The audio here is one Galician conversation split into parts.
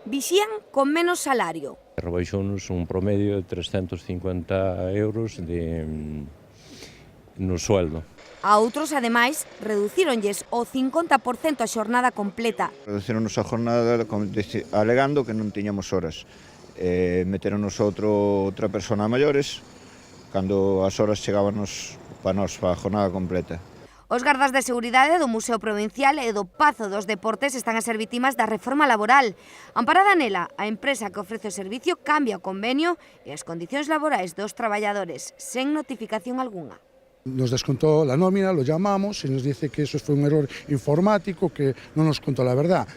vixían con menos salario. Rebaixounos un promedio de 350 euros no sueldo. A outros, ademais, reducíronlles o 50% a xornada completa. Reducironos a jornada alegando que non tiñamos horas. Meteronos outra persona a maiores, cando as horas chegábanos para nós, para a jornada completa. Os gardas de seguridade do Museo Provincial e do Pazo dos Deportes están a ser vítimas da reforma laboral. Amparada nela, a empresa que ofrece o servicio cambia o convenio e as condicións laborais dos traballadores, sen notificación algunha. Nos descontó la nómina, lo llamamos y nos dice que eso fue un error informático, que no nos contó la verdad.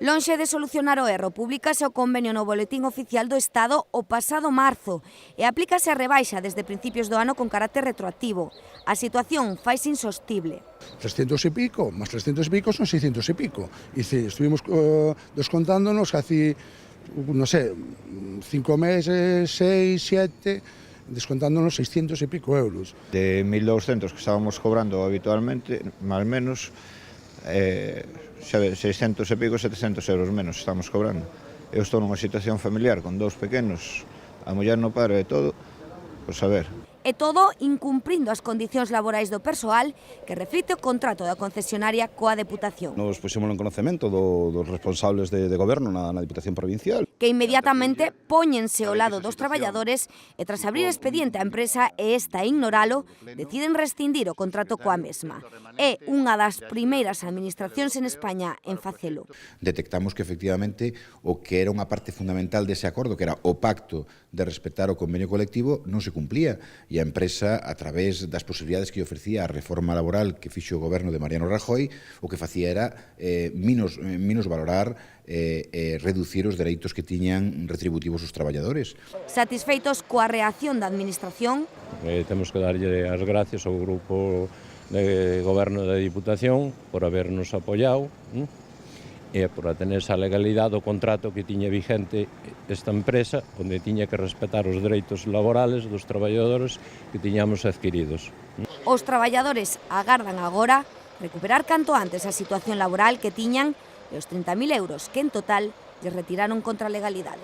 Lonxe de solucionar o erro, publícase o convenio no Boletín Oficial do Estado o pasado marzo e aplícase a rebaixa desde principios do ano con carácter retroactivo. A situación faise insostible. 300 y pico, más 300 y pico son 600 y pico. Y si estuvimos descontándonos hace, no sé, 5 meses, 6, 7, descontándonos 600 y pico euros. De 1.200 que estábamos cobrando habitualmente, más menos, 600 e pico, 700 euros menos estamos cobrando. Eu estou nunha situación familiar con 2 pequenos, a muller no paro e todo, pois a ver. E todo incumprindo as condicións laborais do persoal que reflite o contrato da concesionaria coa Deputación. Nos puxemos en conocemento dos responsables de goberno na Diputación Provincial. Que inmediatamente póñense ao lado dos traballadores e tras abrir expediente a empresa e esta ignoralo, deciden rescindir o contrato coa mesma. É unha das primeiras administracións en España en facelo. Detectamos que efectivamente o que era unha parte fundamental dese acordo, que era o pacto de respetar o convenio colectivo, non se cumplía. E a empresa, a través das posibilidades que ofrecía a reforma laboral que fixo o goberno de Mariano Rajoy, o que facía era menos valorar e reducir os dereitos que tiñan retributivos os traballadores. Satisfeitos coa reacción da Administración, Temos que darlle as gracias ao grupo de goberno da Diputación por habernos apoiado e por tener esa legalidade do contrato que tiña vigente esta empresa, onde tiña que respetar os dereitos laborales dos traballadores que tiñamos adquiridos. os traballadores agardan agora recuperar canto antes a situación laboral que tiñan e os 30.000 euros que en total lles retiraron contra a legalidade.